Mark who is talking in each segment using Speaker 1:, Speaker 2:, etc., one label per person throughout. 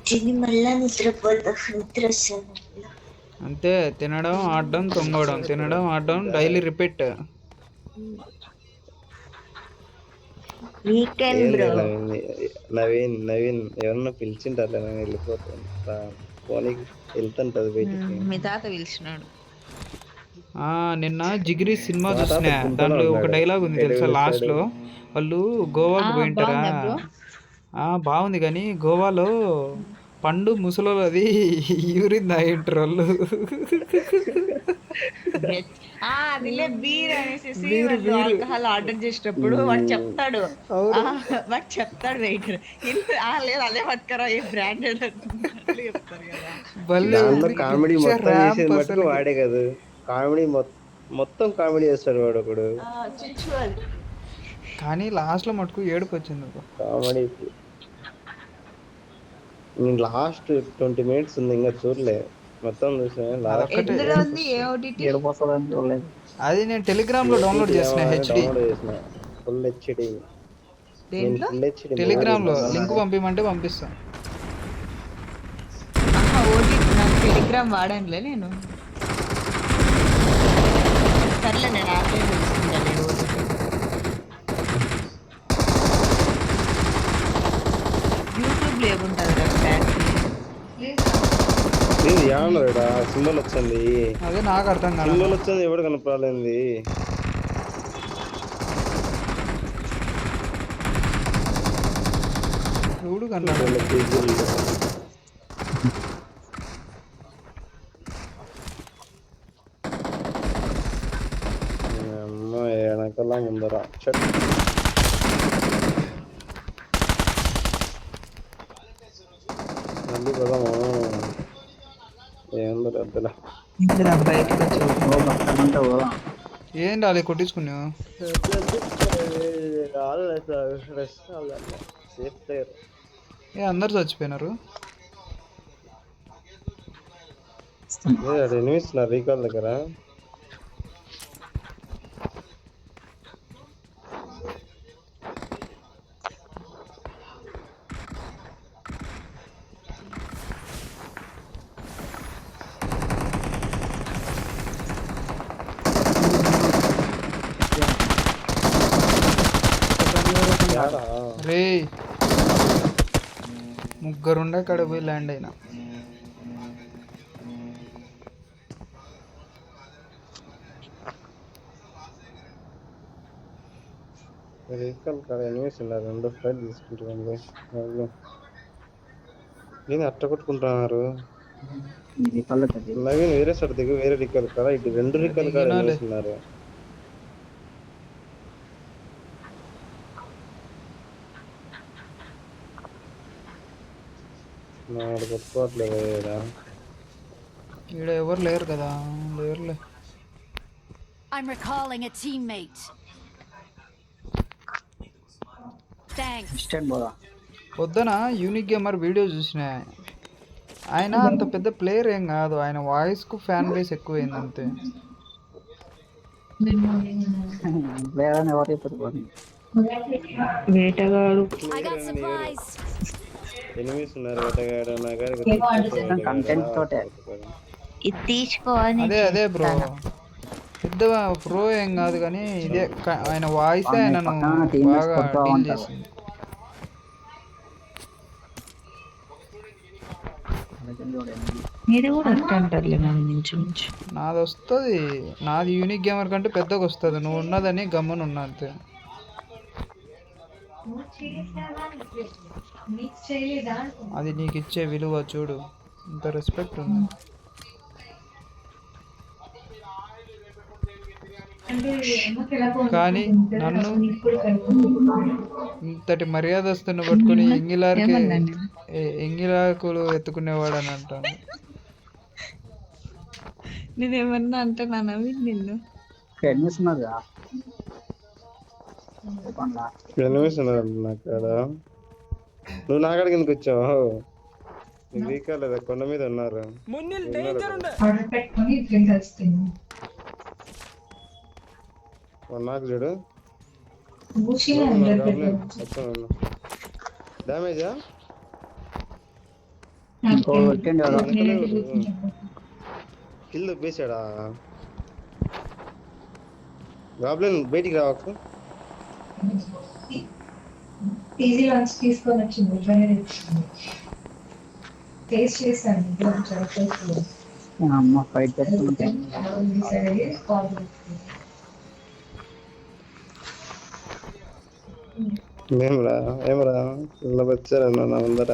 Speaker 1: తిని మళ్ళా నిద్రపోతా నిద్ర వస్తుంది.
Speaker 2: అంతే, తినడం ఆడడం తొంగడం, తినడం ఆడడం డైలీ రిపీట్.
Speaker 1: వీకెండ్
Speaker 3: ఏంది
Speaker 1: బ్రో.
Speaker 3: నవీన్? నవీన్ నవీన్ ఎవరన్నా పిలిచింటారులే, నేను వెళ్ళిపోతాను. పోనీకి వెళ్తుంటది బయటికి.
Speaker 4: మీ తాత పిలిచినాడు.
Speaker 2: నిన్న జిగిరి సినిమా
Speaker 3: మా తాత
Speaker 2: చూసినా.
Speaker 3: గుంటలో
Speaker 2: దాంట్లో ఒక
Speaker 3: ఉన్నాడు,
Speaker 2: డైలాగ్ ఉంది
Speaker 3: ఎటు
Speaker 2: తెలుసా, లాస్ట్
Speaker 3: పిలుస్తాడు?
Speaker 2: లో వాళ్ళు గోవాకు పోయింటారా.
Speaker 4: బాగుందా బ్రో?
Speaker 2: బాగుంది, కానీ గోవాలో పండు ముసలోది యూరిన్ తాగింటారు వాళ్ళు.
Speaker 4: అదిలే బీర్ అనేసి
Speaker 2: బీరు
Speaker 4: వాళ్ళు
Speaker 2: బీరు
Speaker 4: ఆల్కహాల్ ఆర్డర్ చేసేటప్పుడు వాడు చెప్తాడు.
Speaker 2: అవును.
Speaker 4: వాడు చెప్తాడు వెయిటర్ లేదు అదే పట్టుకరా ఏ బ్రాండెడ్ చెప్తారు కదా.
Speaker 2: భలే
Speaker 3: దాంట్లో
Speaker 2: ఉంది,
Speaker 3: కామెడీ
Speaker 2: పిచ్చ
Speaker 3: మొత్తం
Speaker 2: ర్యాంప్
Speaker 3: చేసేది మటుకు
Speaker 2: అసలుకి.
Speaker 3: వాడే కదా. కామెడీ మొత్తం కామెడీ చేస్తాడు వాడు ఒకడు.
Speaker 4: చిచ్చువాడు.
Speaker 2: కానీ లాస్ట్ లో మటుకు ఏడుపు వచ్చింది.
Speaker 3: కామెడీ. నేను లాస్ట్ 20 మినిట్స్ ఉంది, ఇంకా చూడలే. మొత్తం చూసా లాస్ట్.
Speaker 2: అదొక్కటే
Speaker 4: ఎందులో
Speaker 2: ఏడుపు
Speaker 4: ఉంది ఏ
Speaker 2: వస్తుంది.
Speaker 4: ఓటీటీ?
Speaker 5: ఏడుపోతుందని చూడలేదు.
Speaker 2: అది నేను టెలిగ్రామ్ లో డౌన్లోడ్ చేసిన హెచ్డి.
Speaker 3: డౌన్లోడ్ చేసిన ఫుల్ హెచ్డి. నేను
Speaker 4: దేంట్లో?
Speaker 3: ఫుల్ హెచ్డి
Speaker 2: టెలిగ్రామ్ లో లింక్ పంపిమంటే పంపిస్తా.
Speaker 4: ఓటీటీ నాకు టెలిగ్రామ్ వాడానులే నేను. సర్లే నేను యాప్లో తెలుసుకుంటాను ఓటీటీ. యూట్యూబ్లో ఏముంటుంది కదా బ్యాటరీ.
Speaker 3: ఇది ఏమన్నాడు? సింబల్ వచ్చింది,
Speaker 2: అదే నాకు అర్థం కాదు.
Speaker 3: సింబల్ వచ్చింది, ఎవడు కనపరాలేంది.
Speaker 2: చూడు కన్నాడు.
Speaker 3: అమ్మ వెనకలా ముందర చెట్. మళ్ళీ పోదాము. ఏందో పెద్దలా
Speaker 4: బయటకు వచ్చి
Speaker 5: అంటే
Speaker 2: ఏం రాలే కొట్టించుకున్నావు.
Speaker 3: Safe player.
Speaker 2: అందరు చచ్చిపోయినారు.
Speaker 3: ఎనిమిస్తున్నారు రీకాల్ దగ్గర.
Speaker 2: రే ముగ్గురుండే కాడ పోయి ల్యాండ్ అయినా.
Speaker 3: రీకాల్ కాడ ఎనిమిస్తున్నారు, 2 ఫైల్ తీసుకుంటున్నారు. నేను అట్ట కొట్టుకుంటున్నారు. నవీన్ వేరే సైడ్ దగ్గర వేరే రికాల్ కదా, ఇటు 2 రికాల్ కాడ ఎనిమిస్తున్నారు. నాడు కొట్టుకోవట్లేదు
Speaker 2: ఈడ ఎవరు లేరు కదా. లేరులే.
Speaker 6: I'm recalling a teammate. Thanks.
Speaker 2: పొద్దున యూనిక్ గేమర్ వీడియో చూసిన. ఆయన అంత పెద్ద ప్లేయర్ ఏం కాదు, ఆయన వాయిస్ కు ఫ్యాన్ బేస్ ఎక్కువైంది అంతే.
Speaker 4: వేటగాడు
Speaker 6: I got supplies.
Speaker 3: ఎనిమిస్తున్నారు. వేటగాడు
Speaker 5: కంటెంట్ తోటే
Speaker 1: ఇది తీసుకోని
Speaker 2: అదే బ్రో, పెద్ద ప్రో ఏం కాదు, కానీ ఇదే ఆయన వాయిస్ ఆయనను బాగా డీల్ చేసింది.
Speaker 4: ఇది కూడా అంటారులే మన నుంచి.
Speaker 2: నాది వస్తుంది, నాది యూనిక్ గేమర్ కంటే పెద్దగా వస్తుంది. నువ్వు ఉన్నదని గమ్మున ఉన్నా అంతే. అది నీకు ఇచ్చే విలువ చూడు, ఇంత రెస్పెక్ట్ ఉంది. కానీ నన్ను ఇంతటి మర్యాదస్తుని పట్టుకుని ఎంగిలాకులు ఎత్తుకునేవాడు అని అంటాను.
Speaker 4: నేనేమన్నా అంటే నా నవీన్ నిన్ను
Speaker 3: నువ్వు నాకాడ కిందకి వచ్చావు. నీకు రీకాలేదా? కొండ మీద ఉన్నారు. నాకు చూడు డ్యామేజా.
Speaker 5: ఇంకో కొట్టండి ఎవరో.
Speaker 3: కిల్ దొబ్బేశాడా గాబ్లిన్ బయటికి రావచ్చు
Speaker 7: ఈజీ లంచ్ తీసుకొని వచ్చింది ఇట్లానే తెచ్చింది టేస్ట్ చేశాను
Speaker 5: అమ్మ ఫైట్ చేస్తుంటే
Speaker 3: ఏమరా ఇలా వచ్చారన్నా నా ముందర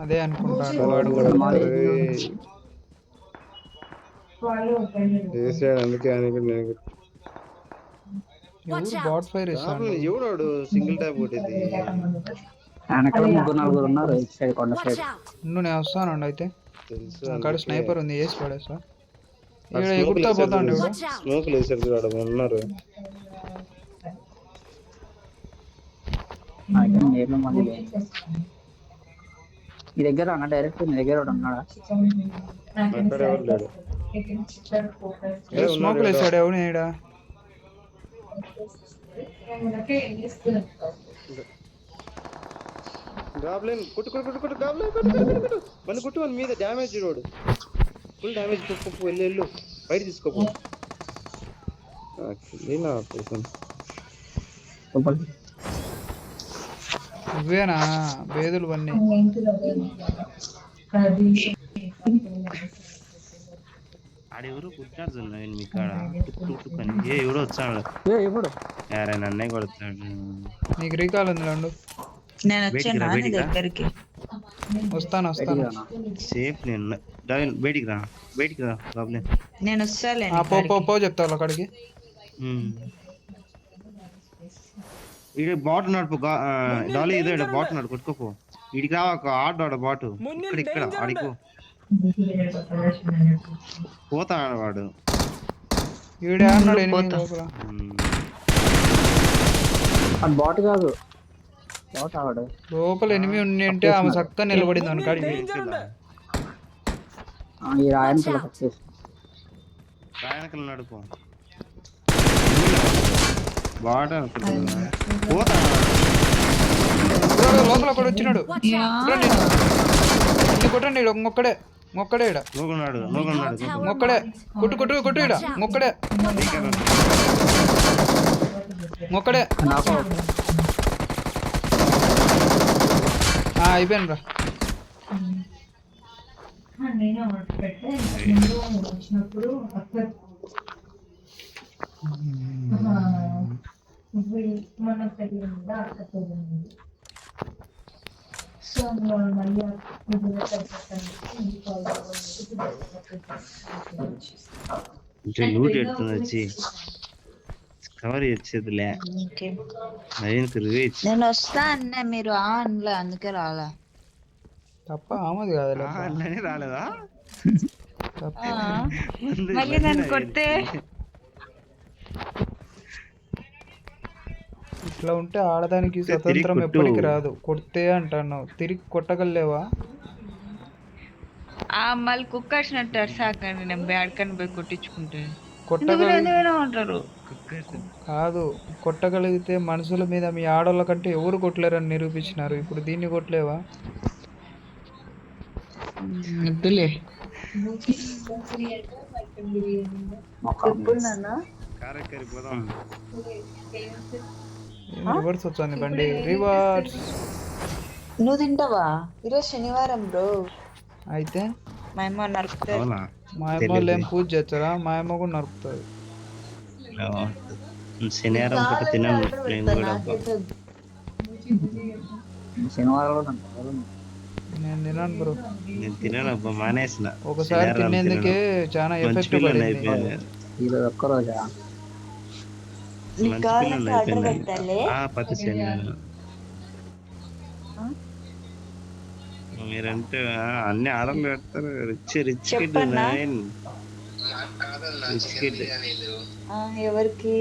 Speaker 2: అదే అనుకుంటాడు వాడు కూడా.
Speaker 3: చేసాడు అందుకే అని నేను
Speaker 6: Watch
Speaker 2: ఎవరు బాట్
Speaker 6: out!
Speaker 2: ఫైర్ ఇస్తాడు?
Speaker 3: ఎవడాడు సింగిల్ ట్యాప్ కొట్టేది
Speaker 5: వెనకాల 3-4 ఉన్నారు ఇటు సైడ్ కొండ
Speaker 6: Watch
Speaker 5: సైడ్.
Speaker 6: out!
Speaker 2: నేను వస్తానండి అయితే.
Speaker 3: తెలుసు
Speaker 2: అక్కడ స్నైపర్ ఉంది, వేసి పడేస్తా. ఇక్కడ ఎగురుతా పోతాండి ఇప్పుడు.
Speaker 6: Watch out!
Speaker 3: స్మోక్ లేసారు చూడ ఉన్నారు
Speaker 5: నేర్లు మంది మీ దగ్గర అన్న డైరెక్ట్ మీ దగ్గర ఒకడు ఉన్నాడా?
Speaker 3: అక్కడ ఎవరు లేడు
Speaker 2: స్మోక్ వేసాడు ఎవరు ఈడ?
Speaker 3: గాబ్లిన్ కొట్టు గాబ్లిన్ కొట్టు మన కొట్టు మన మీద డ్యామేజ్ రోడ్ ఫుల్ డ్యామేజ్ వెళ్ళు బయట తీసుకోపో నా కోసం
Speaker 2: ఇవేనా బేదులు అన్నీ?
Speaker 8: ఆడెవరో కొట్టాడు నేను మీ కాడ టుక్కుని ఎవడో వచ్చాడు
Speaker 5: ఎప్పుడు
Speaker 8: యారే నన్నే కొడతాడు
Speaker 2: నీకు రీకాల్ ఉంది రండు.
Speaker 4: నేను వచ్చాను నీ దగ్గరికి.
Speaker 2: వస్తాను.
Speaker 8: సేఫ్ నేను బయటికి రా ప్రాబ్లం
Speaker 4: నేను వస్తాలే
Speaker 2: పో చెప్తావు అక్కడికి.
Speaker 8: ఇడ బాట్ నడుపు డాలీ ఇదే బాట్ నడు కొట్టుకోపో. ఇడికి రా ఒక ఆడ బాటు ఇక్కడ ఆడికో పోతాడు వాడు.
Speaker 2: ఈడే అన్నాడు ఎనిమిది లోపల.
Speaker 5: అది బాట్ కాదు బాట్ ఆవాడు
Speaker 2: లోపల ఎనిమిది ఉండి అంటే ఆమె చక్కగా నిలబడింది అనుకాడికి.
Speaker 5: ఈ రాయనకల్ వచ్చేసి
Speaker 8: రాయనకల్ నడుపు బాట పోతాడు
Speaker 2: లోపల ఒకడు వచ్చినాడు. కొట్టండి మొక్కడే ఇడ మొక్కడే కొట్టు ఇడ మొక్కడే అయిపోయాను రా.
Speaker 7: నేను ఆర్డర్ పెట్టే ముందు వచ్చినప్పుడు అక్కడ మన పెళ్ళి మీద అక్కడ సో మళ్ళీ
Speaker 8: లూట్ ఎడుతుంది వచ్చి కవర్ వచ్చేదిలే.
Speaker 1: నేను వస్తా అన్నా మీరు అనలే, అందుకే రాలా.
Speaker 2: తప్ప ఆమది కాదు
Speaker 8: రాలేదా
Speaker 4: మళ్ళీ నన్ను కొడితే
Speaker 2: ఇట్లా ఉంటే ఆడదానికి స్వతంత్రం ఎప్పటికి రాదు. కొడితే అంటాను తిరిగి కొట్టగలేవా?
Speaker 4: మళ్ళీ కుక్క వచ్చినట్టు సాకండి నేను బ్యాడ్కని పోయి కొట్టించుకుంటే అంటారు.
Speaker 2: కాదు, కొట్టగలిగితే మనుషుల మీద మీ ఆడోళ్ళ కంటే ఎవరు కొట్టలేరని నిరూపించినారు. ఇప్పుడు దీన్ని కొట్టలేవా?
Speaker 4: వద్దులే
Speaker 2: రివర్స్ వచ్చింది బండి. రివర్స్
Speaker 1: నువ్వు తింటావా? ఈరోజు శనివారం బ్రో.
Speaker 2: అయితే
Speaker 4: మా అమ్మ నరుకుతుంది.
Speaker 2: మా అమ్మ వాళ్ళు ఏం పూజ చేస్తారా? మా అమ్మ కూడా నరుకుతుంది.
Speaker 8: శనివారం పూట తినను నేను కూడా.
Speaker 5: శనివారం
Speaker 2: నేను తిన్నాను బ్రో.
Speaker 8: నేను తినను మానేసిన.
Speaker 2: ఒకసారి తినేందుకే చాలా ఎఫెక్ట్ పడింది.
Speaker 5: ఈరోజు ఒక్కరోజా?
Speaker 8: మంచి పిల్లలు అయిపోయింది. ప్రతి శనివారం మీరంటే అన్ని ఆర్డర్లు పెడతారు. రిచ్ కిడ్
Speaker 1: ఎవరికి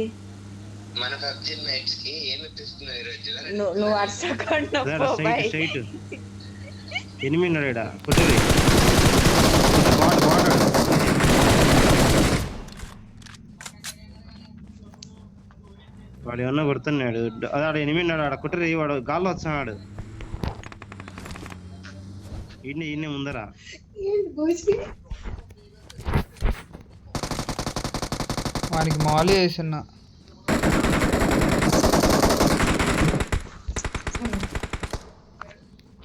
Speaker 1: నువ్వు
Speaker 8: స్ట్రైట్ 8 ఉన్నాడా కొట్టేది వాడు ఏమన్నా కొడుతున్నాడు. అదే ఆడ 8 ఉన్నాడు ఆడ కొట్టరి. వాడు గాల్లో వస్తున్నాడు. ఈయనే ముందరా
Speaker 1: ఏంటి భోజనం?
Speaker 2: వానికి మాలి వేసిన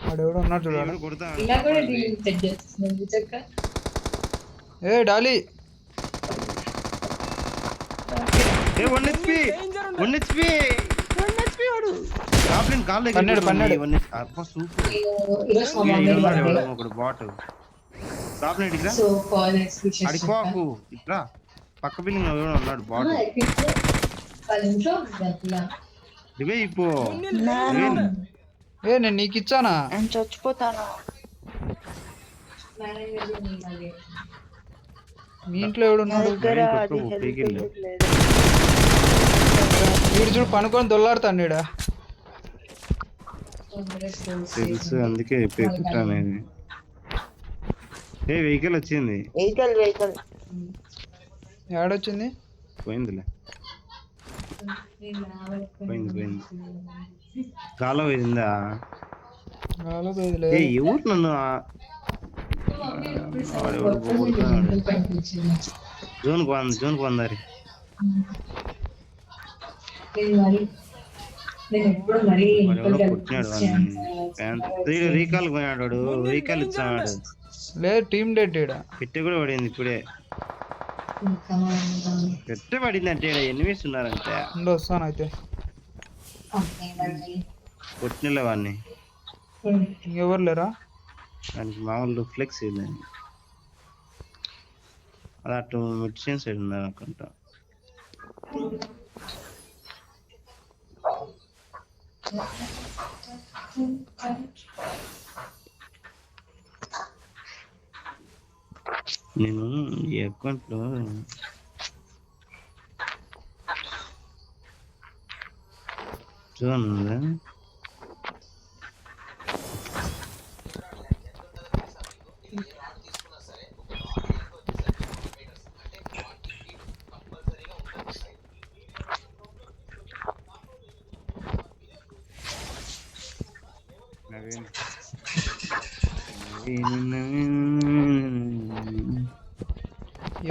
Speaker 2: వాడెవడో ఉన్నాడు చూడాలి.
Speaker 8: ఎవరు కొడతా
Speaker 1: ఇలా కూడా డీలింగ్ సెట్ చేస్తున్నాను చక్క.
Speaker 2: ఏ డాలీ
Speaker 8: ఏ 1 HP వాడు గాబ్లిన్ కాల్ దగ్గర
Speaker 2: పన్నాడు.
Speaker 8: 1 HP అబ్బా సూపర్
Speaker 1: ఈరోజు మా మమ్మీ బర్త్డే.
Speaker 8: ఒకడు బాట్ గాబ్లిన్ ఇట్లా
Speaker 1: సో కాల్ ఎక్స్క్యూషన్
Speaker 8: అడిపోకు ఇట్లా పక్క బిల్డింగ్ ఎవడో ఉన్నాడు బాట్
Speaker 1: వాళ్ళ ఇంట్లో ఉంది.
Speaker 8: ఇవే ఇప్పు
Speaker 2: ఏ నేను నీకు ఇచ్చానా?
Speaker 4: నేను చచ్చిపోతాను.
Speaker 2: మీ ఇంట్లో ఎవడున్నాడు?
Speaker 4: దగ్గర అది
Speaker 8: పీకిల్
Speaker 4: హెల్ప్ లేదు.
Speaker 2: వీడు చూడు పనుకొని దొల్లాడుతాడు ఈడ.
Speaker 8: తెలుసు అందుకే పెట్టుకుంటాను ఇది. ఏ వెహికల్ వచ్చింది
Speaker 4: వెహికల్
Speaker 2: ఏడొచ్చింది?
Speaker 8: పోయింది గాలో పోయిందా?
Speaker 2: గాలో పోయేదిలే.
Speaker 8: ఏ ఎవరు నన్ను జోన్కి వందారి కొట్టినాడు రీకాల్ పోయినాడు వాడు. రీకాల్ ఇచ్చాడు
Speaker 2: లేదు టీమ్ డేట్ ఈడ.
Speaker 8: పెట్టె కూడా పడింది ఇప్పుడే. పెట్టె పడింది అంటే ఎనిమిస్ ఉన్నారంటే
Speaker 2: ఉండు వస్తాను అయితే.
Speaker 8: కొట్టినలే వాడిని.
Speaker 2: ఇంకెవరు లేరా?
Speaker 8: దానికి మామూలు ఫ్లెక్స్ ఇవ్వండి. అది అటు మిడ్షన్ సైడ్ ఉన్నారు అనుకుంటా. నేను ఈ అకౌంట్లో చూడండి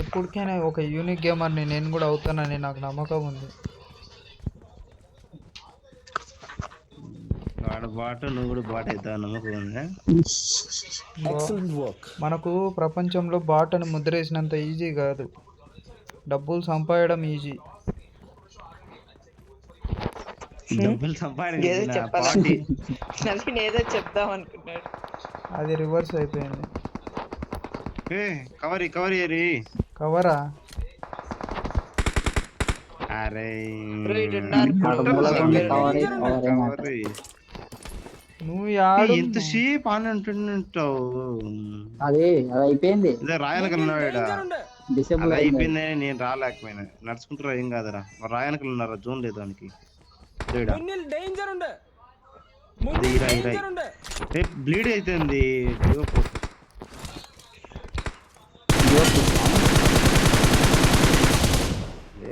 Speaker 2: ఎప్పటికైనా ఒక యూనిక్ గేమర్ని నేను కూడా అవుతానని నాకు నమ్మకం ఉంది.
Speaker 8: వాడు బాట నువ్వు కూడా బాట అవుతావు నమ్మకం ఉందా?
Speaker 2: మనకు ప్రపంచంలో బాట్ అని ముద్రేసినంత ఈజీ కాదు, డబ్బులు సంపాదడం ఈజీ.
Speaker 8: డబ్బులు
Speaker 4: ఏదో
Speaker 8: సంపాదించిన
Speaker 4: చెప్పాలి.
Speaker 8: పార్టీ
Speaker 4: నవీన్ ఏదో చెప్దాం అనుకున్నాడు.
Speaker 2: అది రివర్స్ అయిపోయింది.
Speaker 8: కవర్ ఏరి
Speaker 2: కవరా?
Speaker 8: అరే
Speaker 2: నువ్వు యాడు
Speaker 8: ఎంత షేప్ అని అంటుంటావు.
Speaker 5: అది అయిపోయింది.
Speaker 8: ఇదే రాయనకల్ ఉన్నాడు.
Speaker 5: డిసేబుల్
Speaker 8: అది అయిపోయిందని నేను రాలేకపోయినా. నడుచుకుంటారా ఏం కాదురా. రాయనకల్ ఉన్నారా? జోన్ లేదు దానికి. బ్లీడ్ అవుతుంది.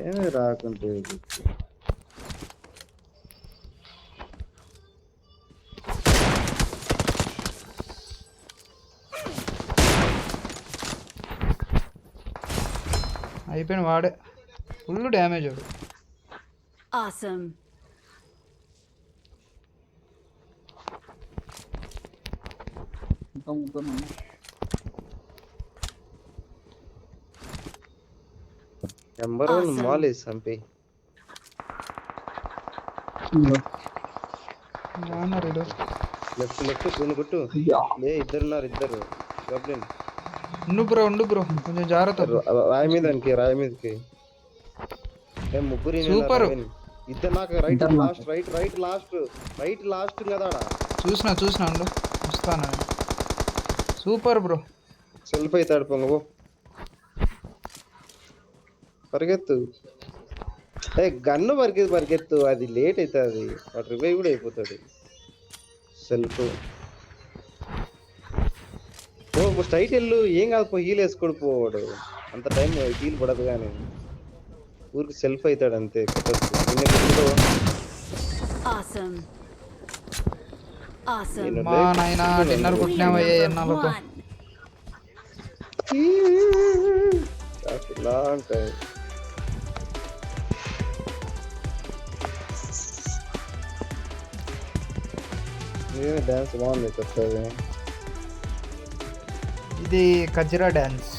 Speaker 8: ఏమి రాకుంటే
Speaker 2: అయిపోయిన వాడే ఫుల్ డ్యామేజ్ వాడు.
Speaker 6: Awesome.
Speaker 3: నెంబర్ 1 మాల్ ఇస్ సంపి. లెఫ్ట్ కొట్టు. లే ఇద్దరున్నారు. గబ్లిన్
Speaker 2: ఉండు బ్రో కొంచెం జాగ్రత్త.
Speaker 3: రాయి మీదకి ముగ్గురు
Speaker 2: సూపర్.
Speaker 3: ఇద్దరు నాకు రైట్ లాస్ట్ కదా.
Speaker 2: చూసిన ఉండు వస్తాను. Super bro.
Speaker 3: సెల్ఫ్ అవుతాడు పొంగబో. పరిగెత్తు. గన్ను పరిగెత్తు. అది లేట్ అవుతుంది. వాడు రివైవ్ కూడా అయిపోతాడు. సెల్ఫ్ స్ట్రైట్ వెళ్ళు. ఏం కాదు హీల్ వేసుకోడు పోవాడు. అంత టైం హీల్ పడదు కానీ ఊరికి సెల్ఫ్ అవుతాడు అంతే.
Speaker 6: Awesome. Awesome.
Speaker 2: మా నాయన డిన్నర్ కొట్టినావయ్యా ఎన్నాళ్ళతో.
Speaker 6: One.
Speaker 3: Long time. డాన్స్ బాగుంది కొత్తది.
Speaker 2: ఇది కజ్రా డ్యాన్స్.